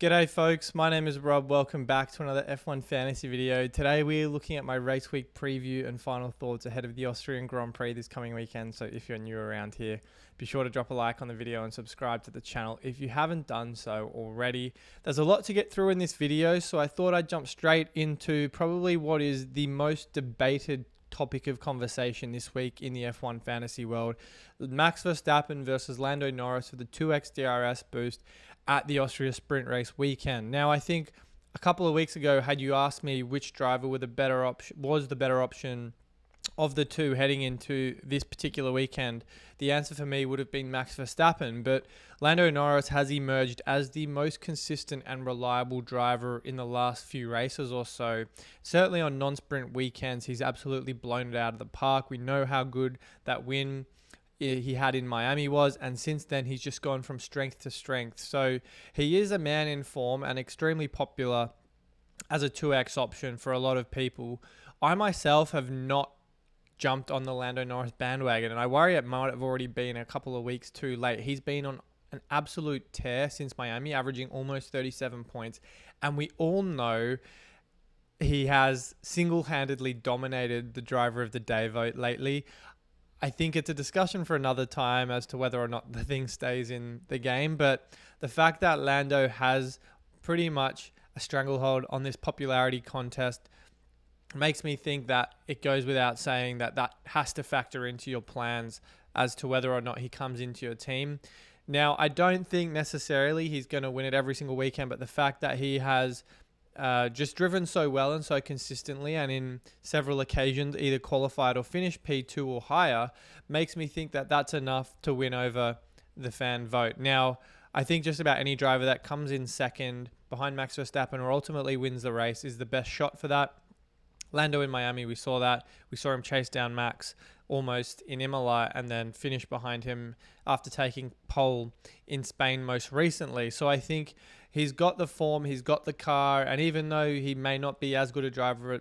G'day folks, my name is Rob. Welcome back to another F1 Fantasy video. Today we're looking at my race week preview and final thoughts ahead of the Austrian Grand Prix this coming weekend. So if you're new around here, be sure to drop a like on the video and subscribe to the channel if you haven't done so already. There's a lot to get through in this video, so I thought I'd jump straight into probably what is the most debated topic of conversation this week in the F1 fantasy world. Max Verstappen versus Lando Norris for the 2x DRS boost at the Austria sprint race weekend. Now, I think a couple of weeks ago, had you asked me which driver was the better option of the two heading into this particular weekend, the answer for me would have been Max Verstappen. But Lando Norris has emerged as the most consistent and reliable driver in the last few races or so. Certainly on non-sprint weekends, he's absolutely blown it out of the park. We know how good that win he had in Miami was, and since then he's just gone from strength to strength. So he is a man in form and extremely popular as a 2x option for a lot of people. I myself have not jumped on the Lando Norris bandwagon, and I worry it might have already been a couple of weeks too late. He's been on an absolute tear since Miami, averaging almost 37 points, and we all know he has single-handedly dominated the driver of the day vote lately. I think it's a discussion for another time as to whether or not the thing stays in the game, but the fact that Lando has pretty much a stranglehold on this popularity contest makes me think that it goes without saying that that has to factor into your plans as to whether or not he comes into your team. Now, I don't think necessarily he's going to win it every single weekend, but the fact that he has just driven so well and so consistently, and in several occasions either qualified or finished P2 or higher, makes me think that that's enough to win over the fan vote. Now, I think just about any driver that comes in second behind Max Verstappen or ultimately wins the race is the best shot for that. Lando in Miami, we saw that. We saw him chase down Max almost in Imola and then finish behind him after taking pole in Spain most recently. So I think he's got the form, he's got the car, and even though he may not be as good a driver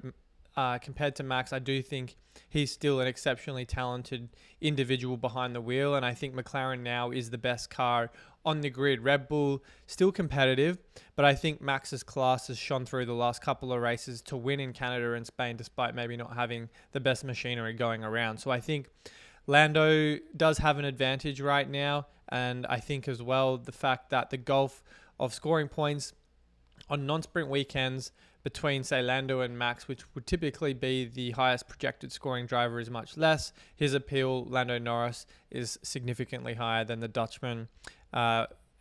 compared to Max, I do think he's still an exceptionally talented individual behind the wheel, and I think McLaren now is the best car on the grid. Red Bull, still competitive, but I think Max's class has shone through the last couple of races to win in Canada and Spain, despite maybe not having the best machinery going around. So I think Lando does have an advantage right now, and I think as well the fact that the gulf of scoring points on non-sprint weekends between, say, Lando and Max, which would typically be the highest projected scoring driver, is much less. His appeal, Lando Norris, is significantly higher than the Dutchman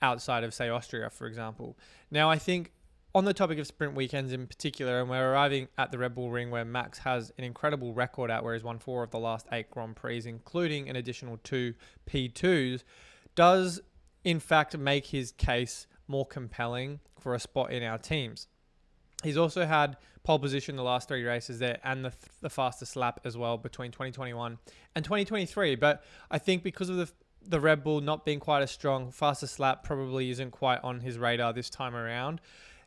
outside of, say, Austria, for example. Now, I think on the topic of sprint weekends in particular, and we're arriving at the Red Bull Ring where Max has an incredible record out where he's won 4 of the last 8 Grand Prix, including an additional 2 P2s, does in fact make his case more compelling for a spot in our teams. He's also had pole position the last 3 races there and the fastest lap as well between 2021 and 2023. But I think because of the Red Bull not being quite as strong, fastest lap probably isn't quite on his radar this time around.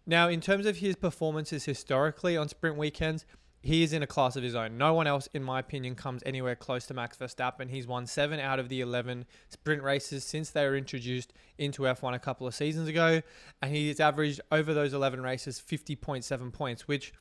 Now, in terms of his performances historically on sprint weekends, he is in a class of his own. No one else, in my opinion, comes anywhere close to Max Verstappen. He's won 7 out of the 11 sprint races since they were introduced into F1 a couple of seasons ago. And he's averaged over those 11 races 50.7 points, which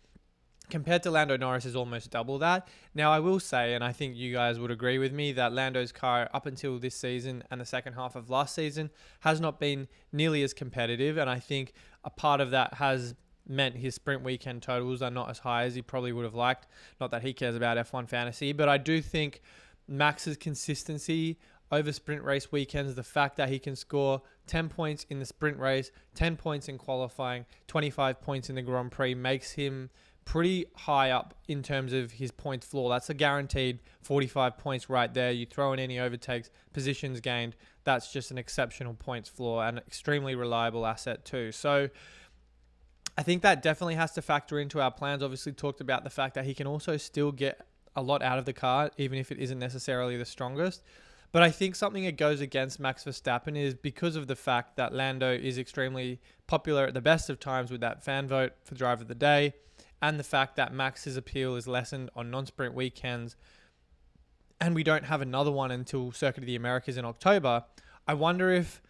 compared to Lando Norris is almost double that. Now, I will say, and I think you guys would agree with me, that Lando's car up until this season and the second half of last season has not been nearly as competitive. And I think a part of that has meant his sprint weekend totals are not as high as he probably would have liked. Not that he cares about F1 fantasy, but I do think Max's consistency over sprint race weekends, the fact that he can score 10 points in the sprint race, 10 points in qualifying, 25 points in the Grand Prix, makes him pretty high up in terms of his points floor. That's a guaranteed 45 points right there. You throw in any overtakes, positions gained, that's just an exceptional points floor and extremely reliable asset too. So I think that definitely has to factor into our plans. Obviously talked about the fact that he can also still get a lot out of the car, even if it isn't necessarily the strongest. But I think something that goes against Max Verstappen is because of the fact that Lando is extremely popular at the best of times with that fan vote for driver of the day, and the fact that Max's appeal is lessened on non-sprint weekends, and we don't have another one until Circuit of the Americas in October. I wonder if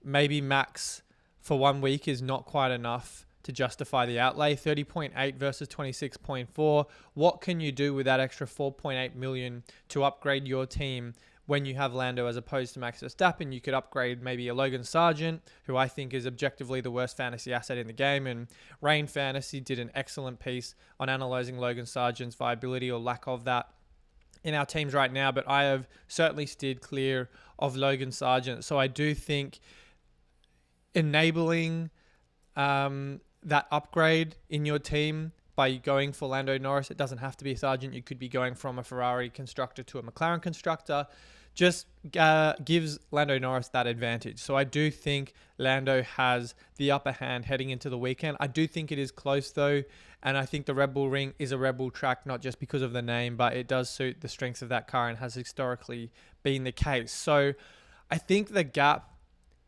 maybe Max for 1 week is not quite enough to justify the outlay. 30.8 versus 26.4. What can you do with that extra 4.8 million to upgrade your team when you have Lando as opposed to Max Verstappen? You could upgrade maybe a Logan Sargent, who I think is objectively the worst fantasy asset in the game. And Rain Fantasy did an excellent piece on analyzing Logan Sargent's viability or lack of that in our teams right now. But I have certainly steered clear of Logan Sargent. So I do think enabling that upgrade in your team by going for Lando Norris, it doesn't have to be a Sargent. You could be going from a Ferrari constructor to a McLaren constructor. Just gives Lando Norris that advantage. So I do think Lando has the upper hand heading into the weekend. I do think it is close though. And I think the Red Bull Ring is a Red Bull track, not just because of the name, but it does suit the strengths of that car and has historically been the case. So I think the gap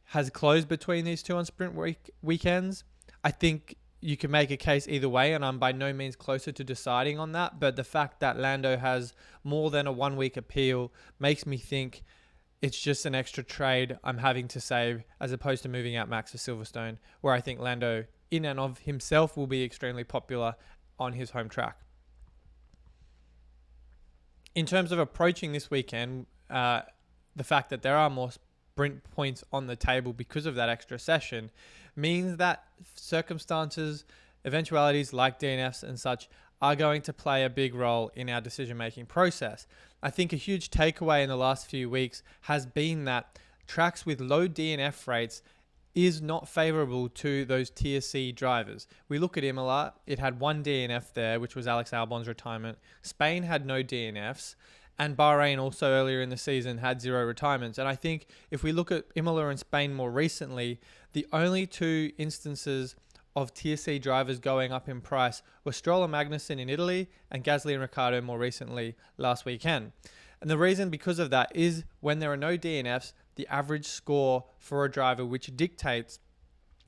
has closed between these two on sprint weekends. I think you can make a case either way, and I'm by no means closer to deciding on that. But the fact that Lando has more than a 1 week appeal makes me think it's just an extra trade I'm having to save as opposed to moving out Max for Silverstone, where I think Lando in and of himself will be extremely popular on his home track. In terms of approaching this weekend, the fact that there are more sprint points on the table because of that extra session means that circumstances, eventualities like DNFs and such are going to play a big role in our decision-making process. I think a huge takeaway in the last few weeks has been that tracks with low DNF rates is not favorable to those Tier C drivers. We look at Imola, it had one DNF there, which was Alex Albon's retirement. Spain had no DNFs. And Bahrain also earlier in the season had 0 retirements. And I think if we look at Imola and Spain more recently, the only 2 instances of Tier C drivers going up in price were Stroll and Magnussen in Italy and Gasly and Ricciardo more recently last weekend. And the reason because of that is when there are no DNFs, the average score for a driver, which dictates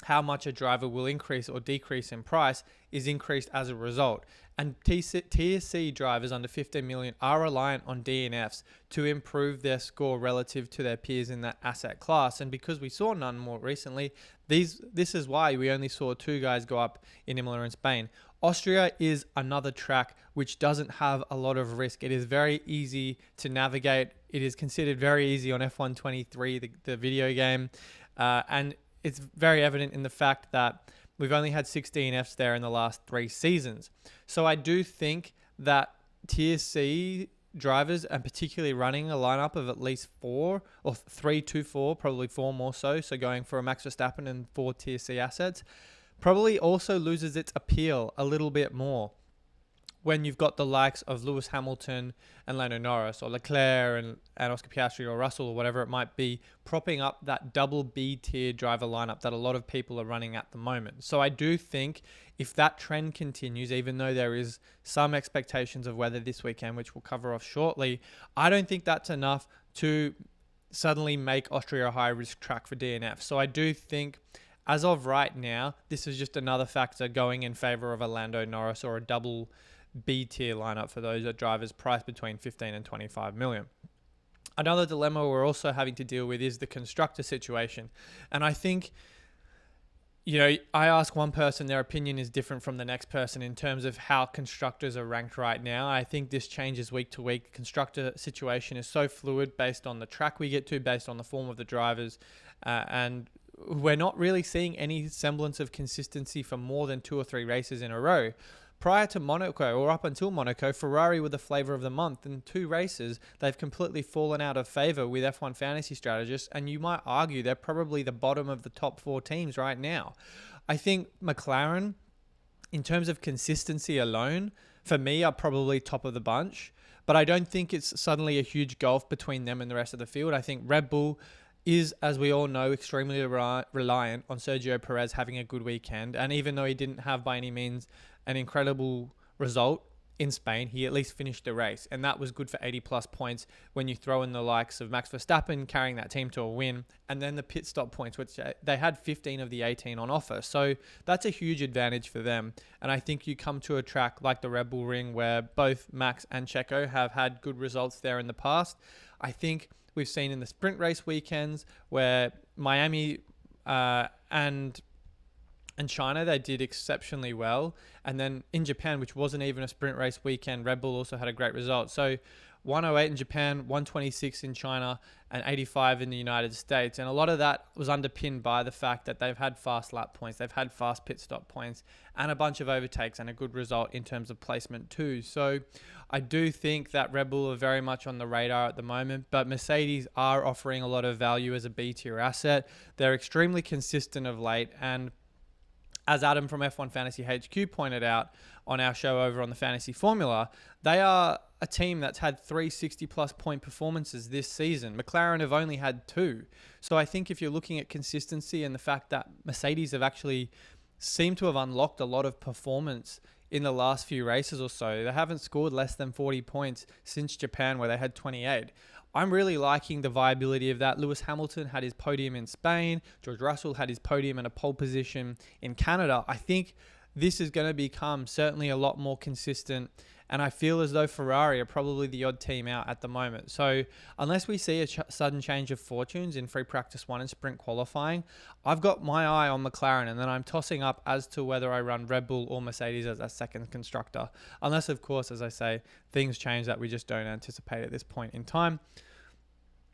how much a driver will increase or decrease in price, is increased as a result. And Tier C drivers under 15 million are reliant on DNFs to improve their score relative to their peers in that asset class. And because we saw none more recently, this is why we only saw 2 guys go up in Imola and Spain. Austria is another track which doesn't have a lot of risk. It is very easy to navigate. It is considered very easy on F1 23, the video game. And it's very evident in the fact that we've only had 16 Fs there in the last 3 seasons. So I do think that Tier C drivers, and particularly running a lineup of at least 4 or 3 to 4, probably 4 more so going for a Max Verstappen and 4 Tier C assets, probably also loses its appeal a little bit more when you've got the likes of Lewis Hamilton and Lando Norris or Leclerc and Oscar Piastri or Russell or whatever it might be, propping up that double B tier driver lineup that a lot of people are running at the moment. So I do think if that trend continues, even though there is some expectations of weather this weekend, which we'll cover off shortly, I don't think that's enough to suddenly make Austria a high risk track for DNF. So I do think as of right now, this is just another factor going in favor of a Lando Norris or a double B tier lineup for those drivers priced between 15 and 25 million. Another dilemma we're also having to deal with is the constructor situation. And I think, I ask one person, their opinion is different from the next person in terms of how constructors are ranked right now. I think this changes week to week. The constructor situation is so fluid based on the track we get to, based on the form of the drivers. And we're not really seeing any semblance of consistency for more than 2 or 3 races in a row. Prior to Monaco, or up until Monaco, Ferrari were the flavour of the month. In 2 races, they've completely fallen out of favour with F1 fantasy strategists, and you might argue they're probably the bottom of the top 4 teams right now. I think McLaren, in terms of consistency alone, for me, are probably top of the bunch, but I don't think it's suddenly a huge gulf between them and the rest of the field. I think Red Bull is, as we all know, extremely reliant on Sergio Perez having a good weekend, and even though he didn't have by any means an incredible result in Spain, he at least finished the race, and that was good for 80 plus points when you throw in the likes of Max Verstappen carrying that team to a win, and then the pit stop points, which they had 15 of the 18 on offer. So that's a huge advantage for them. And I think you come to a track like the Red Bull Ring where both Max and Checo have had good results there in the past. I think we've seen in the sprint race weekends where Miami and China, they did exceptionally well. And then in Japan, which wasn't even a sprint race weekend, Red Bull also had a great result. So 108 in Japan, 126 in China, and 85 in the United States. And a lot of that was underpinned by the fact that they've had fast lap points, they've had fast pit stop points, and a bunch of overtakes, and a good result in terms of placement too. So I do think that Red Bull are very much on the radar at the moment, but Mercedes are offering a lot of value as a B-tier asset. They're extremely consistent of late, and as Adam from F1 Fantasy HQ pointed out on our show over on the Fantasy Formula, they are a team that's had 360-plus point performances this season. McLaren have only had 2. So I think if you're looking at consistency and the fact that Mercedes have actually seemed to have unlocked a lot of performance in the last few races or so, they haven't scored less than 40 points since Japan, where they had 28. I'm really liking the viability of that. Lewis Hamilton had his podium in Spain. George Russell had his podium and a pole position in Canada. I think this is going to become certainly a lot more consistent, and I feel as though Ferrari are probably the odd team out at the moment. So unless we see a sudden change of fortunes in free practice 1 and sprint qualifying, I've got my eye on McLaren, and then I'm tossing up as to whether I run Red Bull or Mercedes as a second constructor. Unless, of course, as I say, things change that we just don't anticipate at this point in time.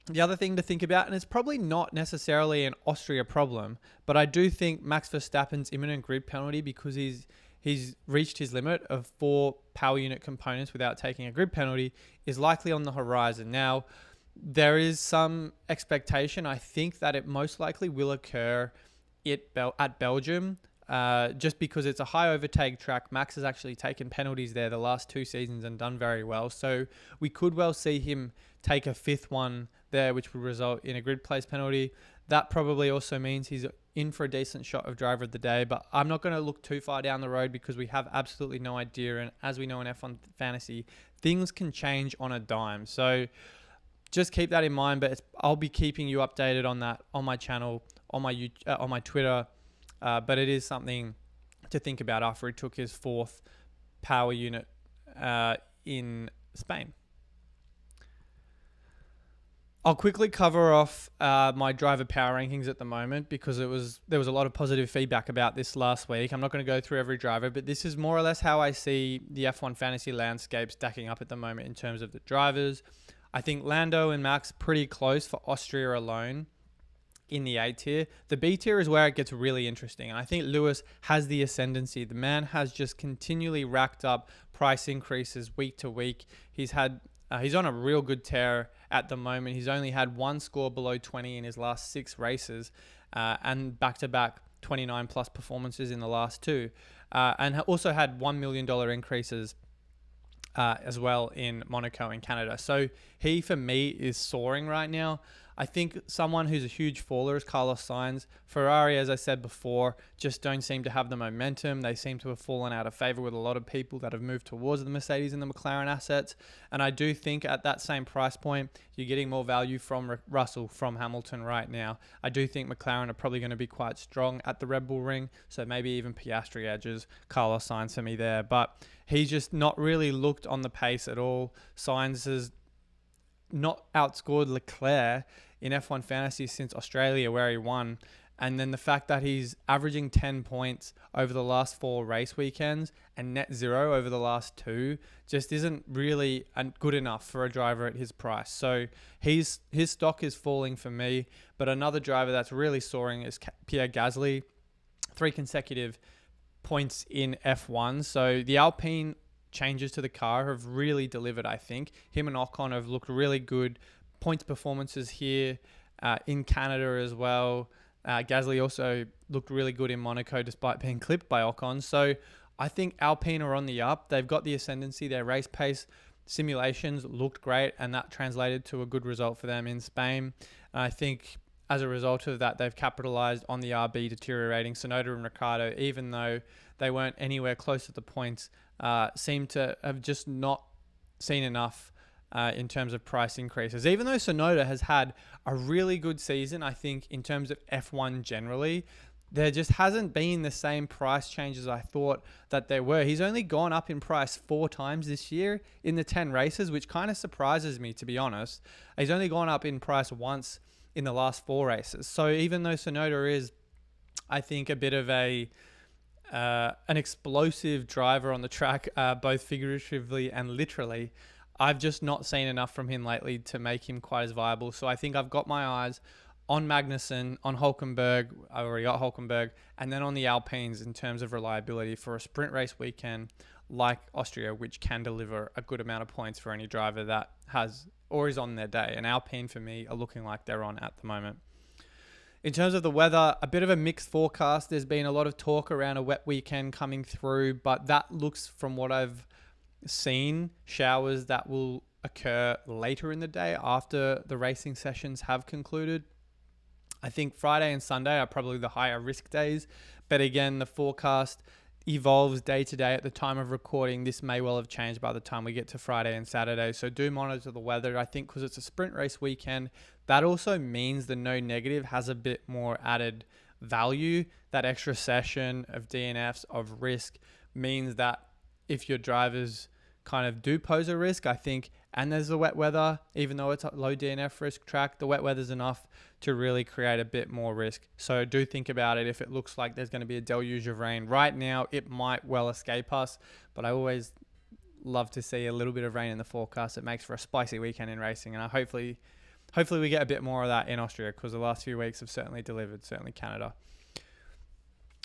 The other thing to think about, and it's probably not necessarily an Austria problem, but I do think Max Verstappen's imminent grid penalty, because he's reached his limit of 4 power unit components without taking a grid penalty, is likely on the horizon. Now, there is some expectation, I think, that it most likely will occur at Belgium, just because it's a high overtake track. Max has actually taken penalties there the last 2 seasons and done very well. So we could well see him take a 5th one there, which would result in a grid place penalty. That probably also means he's in for a decent shot of driver of the day, but I'm not going to look too far down the road because we have absolutely no idea. And as we know in F1 Fantasy, things can change on a dime. So just keep that in mind, but I'll be keeping you updated on that on my channel, on my Twitter. But it is something to think about after he took his 4th power unit in Spain. I'll quickly cover off my driver power rankings at the moment, because there was a lot of positive feedback about this last week. I'm not going to go through every driver, but this is more or less how I see the F1 Fantasy landscape stacking up at the moment in terms of the drivers. I think Lando and Max pretty close for Austria alone in the A tier. The B tier is where it gets really interesting, and I think Lewis has the ascendancy. The man has just continually racked up price increases week to week. He's on a real good tear at the moment. He's only had 1 score below 20 in his last 6 races, and back-to-back 29 plus performances in the last 2, and also had $1 million increases as well in Monaco and Canada. So he, for me, is soaring right now. I think someone who's a huge faller is Carlos Sainz. Ferrari, as I said before, just don't seem to have the momentum. They seem to have fallen out of favor with a lot of people that have moved towards the Mercedes and the McLaren assets. And I do think at that same price point, you're getting more value from Russell, from Hamilton right now. I do think McLaren are probably going to be quite strong at the Red Bull ring. So maybe even Piastri edges Carlos Sainz for me there. But he's just not really looked on the pace at all. Sainz has not outscored Leclerc in F1 Fantasy since Australia, where he won. And then the fact that he's averaging 10 points over the last 4 race weekends and net 0 over the last 2 just isn't really good enough for a driver at his price. So his stock is falling for me. But another driver that's really soaring is Pierre Gasly. 3 consecutive points in F1. So the Alpine changes to the car have really delivered, I think. Him and Ocon have looked really good. Points performances here in Canada as well. Gasly also looked really good in Monaco despite being clipped by Ocon. So I think Alpine are on the up. They've got the ascendancy. Their race pace simulations looked great, and that translated to a good result for them in Spain. And I think as a result of that, they've capitalized on the RB deteriorating. Tsunoda and Ricciardo, even though they weren't anywhere close to the points, seem to have just not seen enough in terms of price increases. Even though Tsunoda has had a really good season, I think, in terms of F1 generally, there just hasn't been the same price changes I thought that there were. He's only gone up in price 4 times this year in the 10 races, which kind of surprises me, to be honest. He's only gone up in price once in the last 4 races. So even though Tsunoda is I think a bit of an explosive driver on the track, both figuratively and literally. I've just not seen enough from him lately to make him quite as viable. So I think I've got my eyes on Magnussen, on Hulkenberg. I've already got Hulkenberg, and then on the Alpines in terms of reliability for a sprint race weekend like Austria, which can deliver a good amount of points for any driver that has or is on their day. And Alpine, for me, are looking like they're on at the moment. In terms of the weather, a bit of a mixed forecast. There's been a lot of talk around a wet weekend coming through, but that looks, from what I've seen, showers that will occur later in the day after the racing sessions have concluded. I think Friday and Sunday are probably the higher risk days, but again, the forecast evolves day to day. At the time of recording, this may well have changed by the time we get to Friday and Saturday, so do monitor the weather. I think because it's a sprint race weekend, that also means the no negative has a bit more added value. That extra session of DNFs, of risk, means that if your drivers kind of do pose a risk, I think, and there's the wet weather, even though it's a low DNF risk track, the wet weather's enough to really create a bit more risk. So do think about it if it looks like there's going to be a deluge of rain. Right now, it might well escape us, but I always love to see a little bit of rain in the forecast. It makes for a spicy weekend in racing, and hopefully we get a bit more of that in Austria, because the last few weeks have certainly delivered, certainly Canada.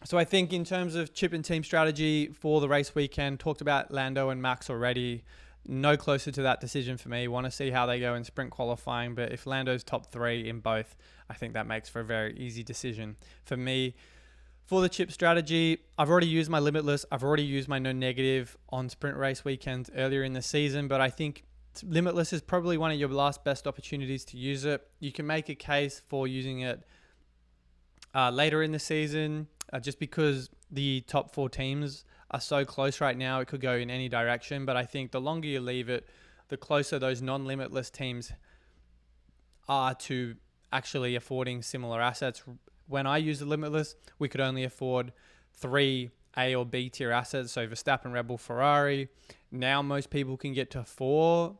So I think in terms of chip and team strategy for the race weekend, talked about Lando and Max already. No closer to that decision for me. Want to see how they go in sprint qualifying, but if Lando's top 3 in both, I think that makes for a very easy decision for me. For the chip strategy, I've already used my limitless. I've already used my no negative on sprint race weekends earlier in the season, but I think limitless is probably one of your last best opportunities to use it. You can make a case for using it later in the season, just because the top 4 teams are so close right now. It could go in any direction, but I think the longer you leave it, the closer those non-limitless teams are to actually affording similar assets. When I used the limitless, we could only afford 3 A or B tier assets, so Verstappen, Red Bull, Ferrari. Now most people can get to 4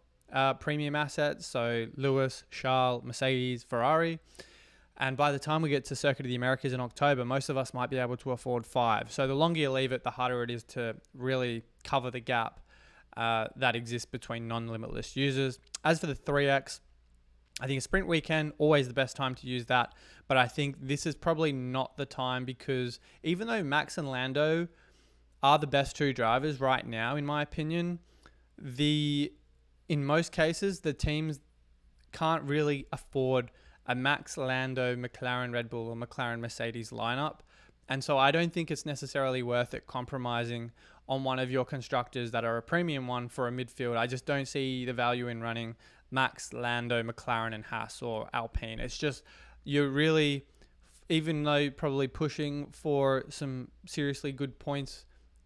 premium assets, so Lewis, Charles, Mercedes, Ferrari. And by the time we get to Circuit of the Americas in October, most of us might be able to afford 5. So the longer you leave it, the harder it is to really cover the gap that exists between non-limitless users. As for the 3X, I think a sprint weekend, always the best time to use that. But I think this is probably not the time, because even though Max and Lando are the best 2 drivers right now, in my opinion, in most cases, the teams can't really afford a Max, Lando, McLaren, Red Bull, or McLaren, Mercedes lineup. And so I don't think it's necessarily worth it compromising on one of your constructors that are a premium one for a midfield. I just don't see the value in running Max, Lando, McLaren, and Haas or Alpine. It's just, you're really, even though probably pushing for some seriously good points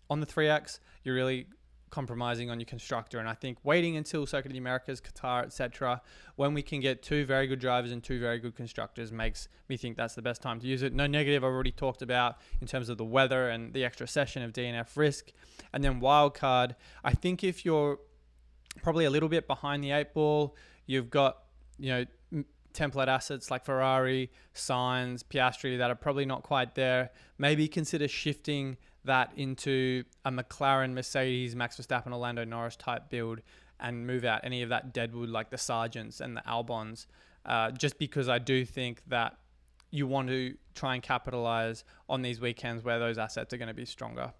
on the 3X, you're really compromising on your constructor. And I think waiting until Circuit of the Americas, Qatar, etc., when we can get 2 very good drivers and 2 very good constructors, makes me think that's the best time to use it. No negative, I've already talked about in terms of the weather and the extra session of DNF risk. And then wildcard, I think if you're probably a little bit behind the 8 ball, you've got, template assets like Ferrari, Sainz, Piastri that are probably not quite there. Maybe consider shifting that into a McLaren, Mercedes, Max Verstappen, Lando Norris type build, and move out any of that deadwood like the Sargents and the Albons, just because I do think that you want to try and capitalize on these weekends where those assets are going to be stronger.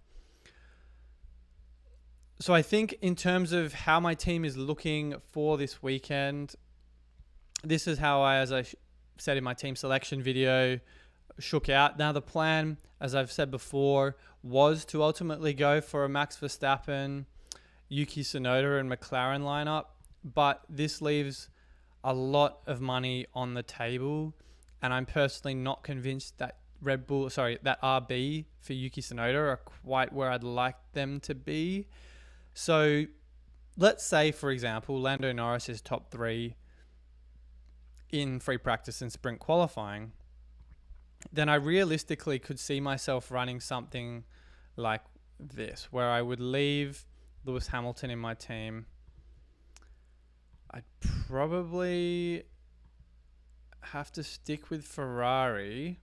So I think in terms of how my team is looking for this weekend, this is how as I said in my team selection video, shook out. Now the plan, as I've said before, was to ultimately go for a Max Verstappen, Yuki Tsunoda and McLaren lineup, but this leaves a lot of money on the table, and I'm personally not convinced that that RB for Yuki Tsunoda are quite where I'd like them to be. So let's say, for example, Lando Norris is top 3 in free practice and sprint qualifying, then I realistically could see myself running something like this, where I would leave Lewis Hamilton in my team. I'd probably have to stick with Ferrari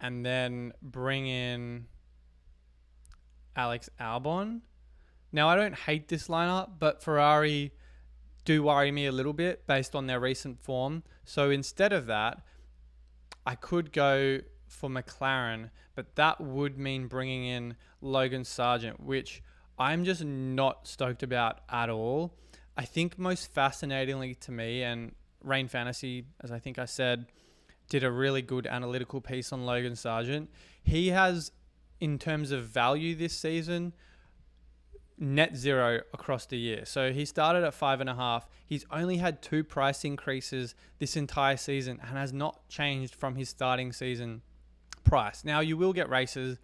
and then bring in Alex Albon. Now, I don't hate this lineup, but Ferrari do worry me a little bit based on their recent form. So instead of that, I could go for McLaren, but that would mean bringing in Logan Sargent, which I'm just not stoked about at all. I think most fascinatingly to me, and Rain Fantasy, as I think I said, did a really good analytical piece on Logan Sargent. He has, in terms of value this season, net zero across the year. So he started at 5.5. He's only had 2 price increases this entire season and has not changed from his starting season price. Now, you will get races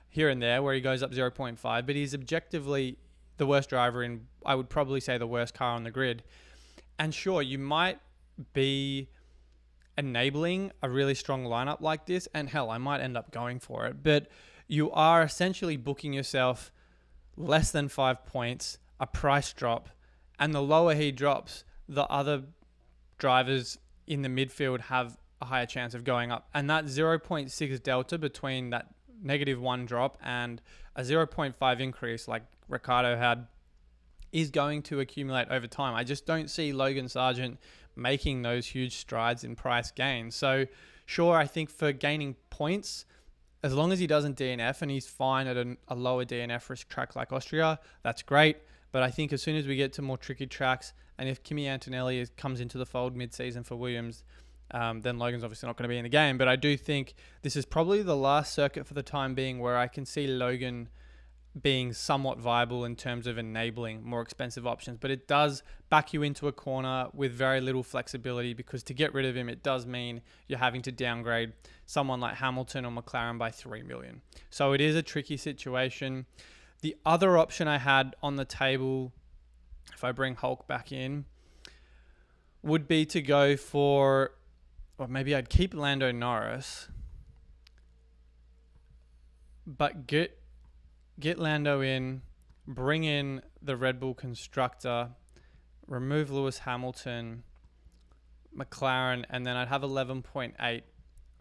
here and there where he goes up 0.5, but he's objectively the worst driver in, I would probably say, the worst car on the grid. And sure, you might be enabling a really strong lineup like this, and hell, I might end up going for it, but you are essentially booking yourself less than 5 points, a price drop, and the lower he drops, the other drivers in the midfield have a higher chance of going up. And that 0.6 delta between that -1 drop and a 0.5 increase like Ricciardo had is going to accumulate over time. I just don't see Logan Sargent making those huge strides in price gain. So sure, I think for gaining points, as long as he doesn't DNF and he's fine at a lower DNF risk track like Austria, that's great. But I think as soon as we get to more tricky tracks, and if Kimi Antonelli comes into the fold mid-season for Williams, then Logan's obviously not going to be in the game. But I do think this is probably the last circuit for the time being where I can see Logan being somewhat viable in terms of enabling more expensive options. But it does back you into a corner with very little flexibility, because to get rid of him, it does mean you're having to downgrade someone like Hamilton or McLaren by 3 million. So it is a tricky situation. The other option I had on the table, if I bring Hulk back in, would be to go for, or maybe I'd keep Lando Norris, but get Lando in, bring in the Red Bull constructor, remove Lewis Hamilton, McLaren, and then I'd have 11.8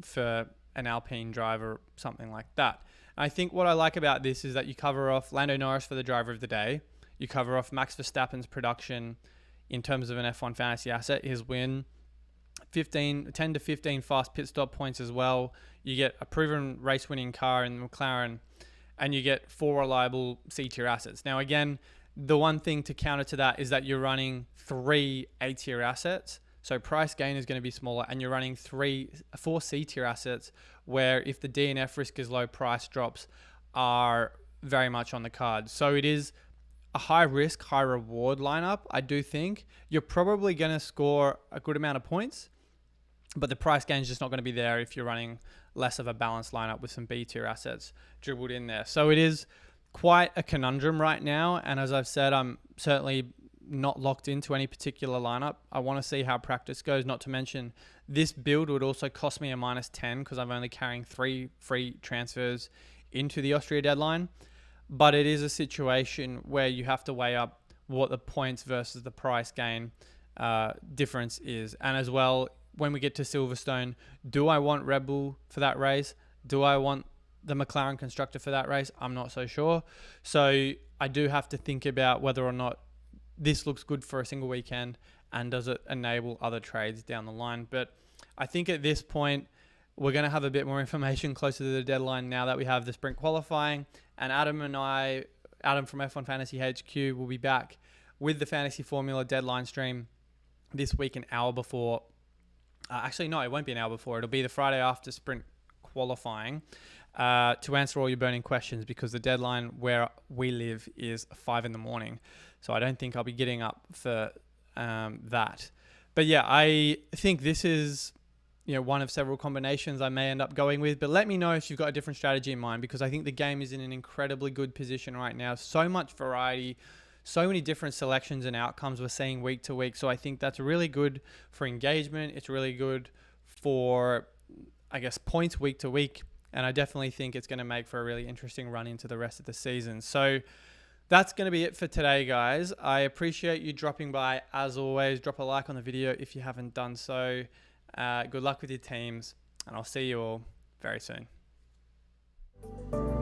for an Alpine driver, something like that. I think what I like about this is that you cover off Lando Norris for the driver of the day. You cover off Max Verstappen's production in terms of an F1 fantasy asset, his win, 10 to 15 fast pit stop points as well. You get a proven race-winning car in the McLaren, and you get 4 reliable C-tier assets. Now, again, the one thing to counter to that is that you're running 3 A-tier assets. So price gain is going to be smaller, and you're running 4 C-tier assets where if the DNF risk is low, price drops are very much on the cards. So it is a high risk, high reward lineup. I do think you're probably going to score a good amount of points, but the price gain is just not going to be there if you're running less of a balanced lineup with some B-tier assets dribbled in there. So it is quite a conundrum right now. And as I've said, I'm certainly not locked into any particular lineup. I want to see how practice goes, not to mention this build would also cost me a -10 because I'm only carrying 3 free transfers into the Austria deadline. But it is a situation where you have to weigh up what the points versus the price gain difference is. And as well, when we get to Silverstone, do I want Red Bull for that race? Do I want the McLaren constructor for that race? I'm not so sure. So I do have to think about whether or not this looks good for a single weekend, and does it enable other trades down the line. But I think at this point, we're going to have a bit more information closer to the deadline now that we have the sprint qualifying. And Adam from F1 Fantasy HQ, will be back with the Fantasy Formula deadline stream this week, an hour before. Actually, no, it won't be an hour before. It'll be the Friday after sprint qualifying to answer all your burning questions, because the deadline where we live is 5 a.m. So I don't think I'll be getting up for that. But yeah, I think this is one of several combinations I may end up going with. But let me know if you've got a different strategy in mind, because I think the game is in an incredibly good position right now. So much variety, so many different selections and outcomes we're seeing week to week. So I think that's really good for engagement. It's really good for, I guess, points week to week. And I definitely think it's going to make for a really interesting run into the rest of the season. So that's going to be it for today, guys. I appreciate you dropping by. As always, drop a like on the video if you haven't done so. Good luck with your teams, and I'll see you all very soon. you.